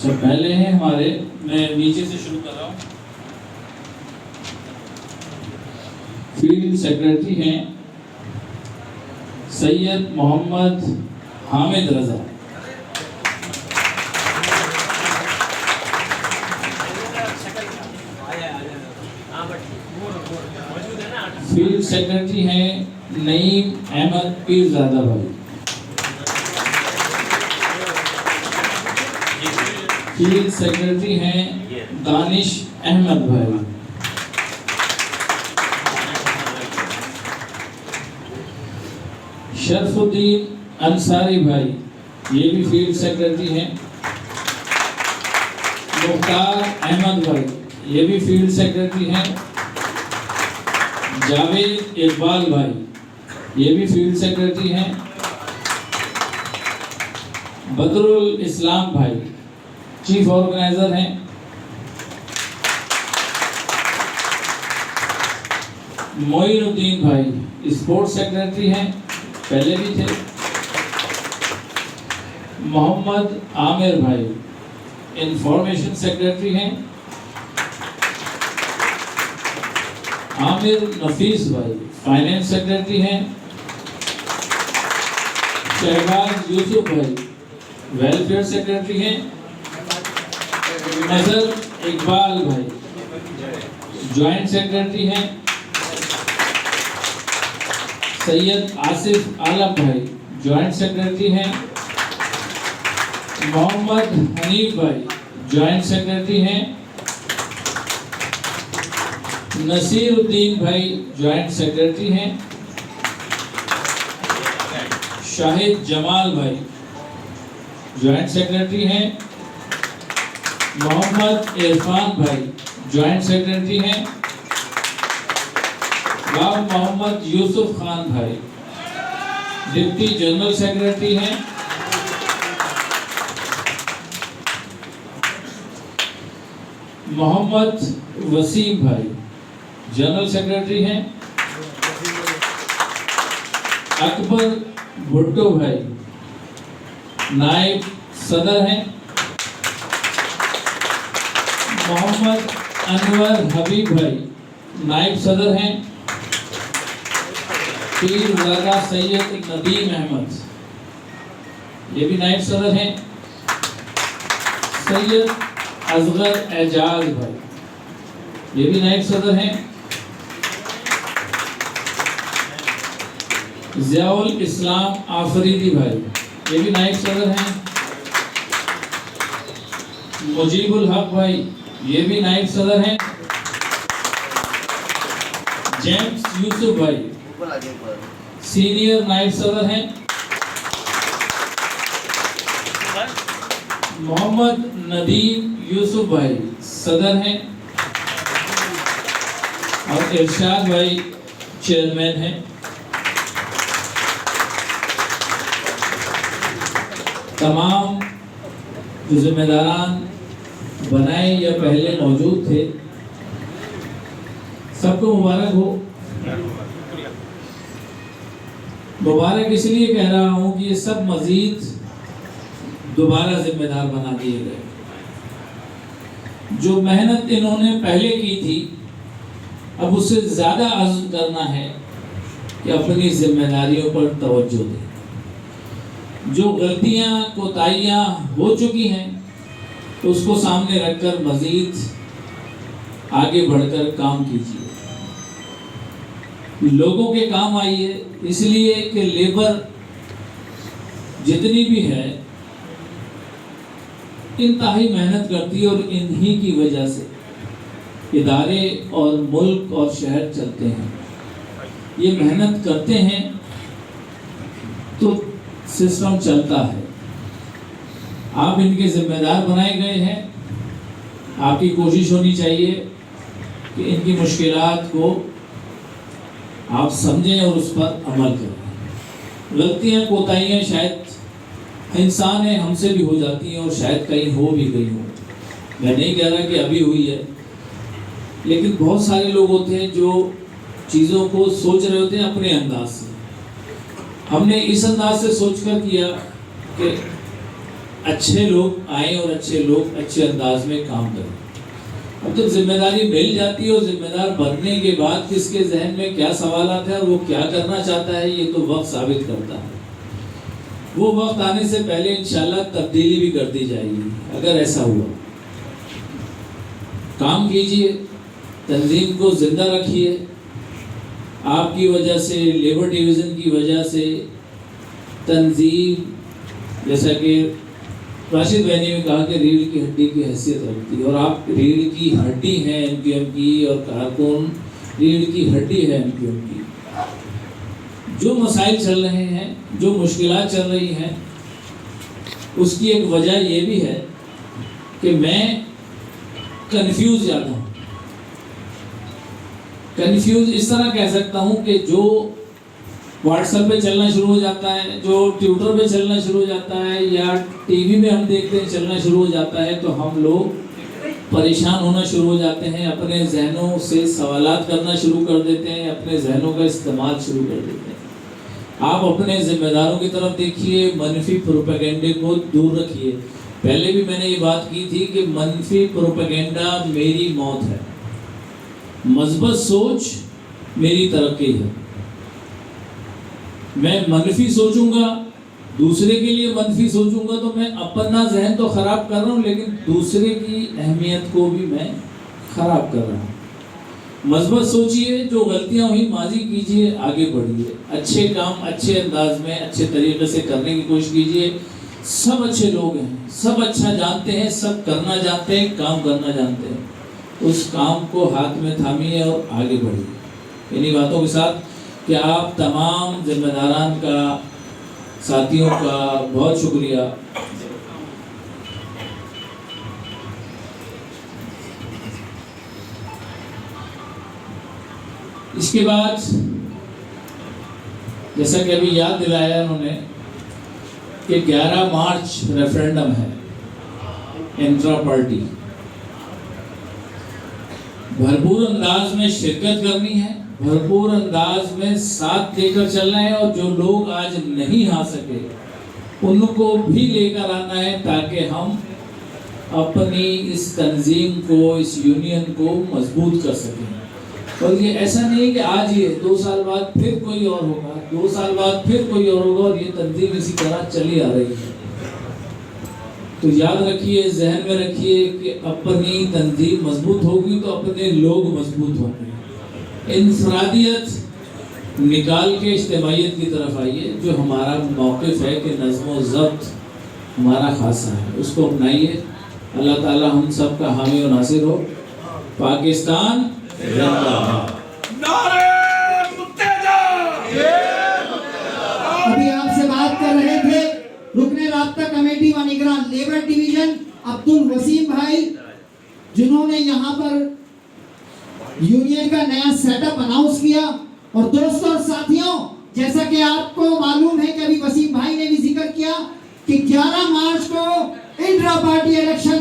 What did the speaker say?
اچھا پہلے ہیں ہمارے، میں نیچے سے شروع کر رہا ہوں. فیلڈ سیکرٹری ہیں سید محمد حامد رضا. فیلڈ سیکرٹری ہیں نعیم احمد پیرزادہ بھائی. فیلڈ سیکرٹری ہیں دانش احمد بھائی. شرف الدین انصاری بھائی یہ بھی فیلڈ سیکرٹری ہیں. مختار احمد بھائی یہ بھی فیلڈ سیکرٹری ہیں. جاوید اقبال بھائی یہ بھی فیلڈ سیکرٹری ہیں. بدر الاسلام بھائی چیف آرگنائزر ہیں. معین الدین بھائی اسپورٹ سیکرٹری ہیں، پہلے بھی تھے. محمد عامر بھائی انفارمیشن سیکرٹری ہیں. عامر نفیس بھائی فائنینس سیکرٹری ہیں. شہباز یوسف بھائی ویلفیئر سیکرٹری ہیں. نظر اقبال بھائی جوائنٹ سیکرٹری ہیں. سید آصف عالم بھائی جوائنٹ سیکرٹری ہیں. محمد حنیف بھائی جوائنٹ سیکرٹری ہیں. نصیر الدین بھائی جوائنٹ سیکرٹری ہیں. شاہد جمال بھائی جوائنٹ سیکرٹری ہیں. محمد عرفان بھائی جوائنٹ سیکرٹری ہیں. غلام محمد یوسف خان بھائی ڈپٹی جنرل سیکرٹری ہیں. محمد وسیم بھائی جنرل سیکرٹری ہیں. اکبر بھٹو بھائی نائب صدر ہیں. محمد انور حبیب بھائی نائب صدر ہیں. پیرزادہ سید ندیم احمد یہ بھی نائب صدر ہیں. سید اصغر اعجاز بھائی یہ بھی نائب صدر ہیں. ضیاء الاسلام آفریدی بھائی یہ بھی نائب صدر ہیں. مجیب الحق بھائی یہ بھی نائب صدر ہیں. جیمز یوسف بھائی سینئر نائب صدر ہیں. محمد ندیم یوسف بھائی صدر ہیں اور ارشاد بھائی چیئرمین ہیں. تمام جو ذمہ داران بنائے یا پہلے موجود تھے سب کو مبارک ہو. مبارک اس لیے کہہ رہا ہوں کہ یہ سب مزید دوبارہ ذمہ دار بنا دیے گئے. جو محنت انہوں نے پہلے کی تھی اب اس سے زیادہ عزم کرنا ہے کہ اپنی ذمہ داریوں پر توجہ دیں. جو غلطیاں کوتاہیاں ہو چکی ہیں تو اس کو سامنے رکھ کر مزید آگے بڑھ کر کام کیجیے. لوگوں کے کام آئیے، اس لیے کہ لیبر جتنی بھی ہے انتہائی محنت کرتی ہے اور انہی کی وجہ سے ادارے اور ملک اور شہر چلتے ہیں. یہ محنت کرتے ہیں تو سسٹم چلتا ہے. آپ ان کے ذمہ دار بنائے گئے ہیں. آپ کی کوشش ہونی چاہیے کہ ان کی مشکلات کو آپ سمجھیں اور اس پر عمل کریں. غلطیاں کوتاہیاں شاید انسان ہیں ہم سے بھی ہو جاتی ہیں اور شاید کہیں ہو بھی گئی ہوں. میں نہیں کہہ رہا کہ ابھی ہوئی ہے، لیکن بہت سارے لوگ ہوتے ہیں جو چیزوں کو سوچ رہے ہوتے ہیں اپنے انداز سے. ہم نے اس انداز سے سوچ کر کیا کہ اچھے لوگ آئیں اور اچھے لوگ اچھے انداز میں کام کریں۔ اب جب ذمہ داری مل جاتی ہے اور ذمہ دار بننے کے بعد کس کے ذہن میں کیا سوالات ہیں اور وہ کیا کرنا چاہتا ہے، یہ تو وقت ثابت کرتا ہے۔ وہ وقت آنے سے پہلے انشاءاللہ تبدیلی بھی کر دی جائے گی۔ اگر ایسا ہوا، کام کیجئے، تنظیم کو زندہ رکھیے۔ آپ کی وجہ سے، لیبر ڈویژن کی وجہ سے تنظیم، جیسا کہ راشد بھائی نے بھی کہا کہ ریڑھ کی ہڈی کی حیثیت رکھتی ہے، اور آپ ریڑھ کی ہڈی ہیں ایم کیو ایم کی، اور کارکن ریڑھ کی ہڈی ہے ایم کیو ایم کی۔ جو مسائل چل رہے ہیں، جو مشکلات چل رہی ہیں، اس کی ایک وجہ یہ بھی ہے کہ میں کنفیوز زیادہ ہوں۔ کنفیوز اس طرح کہہ سکتا ہوں کہ جو واٹس ایپ پہ چلنا شروع ہو جاتا ہے، جو ٹویٹر پہ چلنا شروع ہو جاتا ہے، یا ٹی وی میں ہم دیکھتے ہیں چلنا شروع ہو جاتا ہے، تو ہم لوگ پریشان ہونا شروع ہو جاتے ہیں، اپنے ذہنوں سے سوالات کرنا شروع کر دیتے ہیں، اپنے ذہنوں کا استعمال شروع کر دیتے ہیں۔ آپ اپنے ذمہ داروں کی طرف دیکھیے، منفی پروپیگنڈے کو دور رکھیے۔ پہلے بھی میں نے یہ بات کی تھی کہ منفی پروپیگنڈا میری موت ہے، مثبت سوچ میری ترقی ہے۔ میں منفی سوچوں گا، دوسرے کے لیے منفی سوچوں گا، تو میں اپنا ذہن تو خراب کر رہا ہوں، لیکن دوسرے کی اہمیت کو بھی میں خراب کر رہا ہوں۔ مثبت سوچیے، جو غلطیاں ہوئی ماضی کیجیے، آگے بڑھیے، اچھے کام اچھے انداز میں اچھے طریقے سے کرنے کی کوشش کیجیے۔ سب اچھے لوگ ہیں، سب اچھا جانتے ہیں، سب کرنا جانتے ہیں، کام کرنا جانتے ہیں۔ اس کام کو ہاتھ میں تھامیے اور آگے بڑھیے۔ انہی باتوں کے ساتھ کہ آپ تمام ذمہ داران کا، ساتھیوں کا بہت شکریہ۔ اس کے بعد جیسا کہ ابھی یاد دلایا انہوں نے کہ 11 مارچ ریفرینڈم ہے انٹرا پارٹی، بھرپور انداز میں شرکت کرنی ہے، بھرپور انداز میں ساتھ لے کر چلنا ہے، اور جو لوگ آج نہیں آ سکے ان کو بھی لے کر آنا ہے، تاکہ ہم اپنی اس تنظیم کو، اس یونین کو مضبوط کر سکیں۔ اور یہ ایسا نہیں کہ آج یہ 2 سال بعد پھر کوئی اور ہوگا، 2 سال بعد پھر کوئی اور ہوگا، اور یہ تنظیم اسی طرح چلی آ رہی ہے۔ تو یاد رکھیے، ذہن میں رکھیے کہ اپنی تنظیم مضبوط ہوگی تو اپنے لوگ مضبوط ہوں گے۔ انفرادیت نکال کے اجتماعیت کی طرف آئیے۔ جو ہمارا موقف ہے کہ نظم و ضبط ہمارا خاصہ ہے، اس کو اپنائیے۔ اللہ تعالی ہم سب کا حامی و ناصر ہو۔ پاکستان ابھی آپ سے بات کر رہے تھے رکن رابطہ کمیٹی و نگران لیبر ڈویژن عبدالوسیم بھائی، جنہوں نے یہاں پر یونین کا نیا سیٹ اپ اناؤنس کیا۔ اور دوستوں اور ساتھیوں، جیسا کہ آپ کو معلوم ہے کہ ابھی وسیم بھائی نے بھی ذکر کیا کہ 11 مارچ کو انٹرا پارٹی الیکشن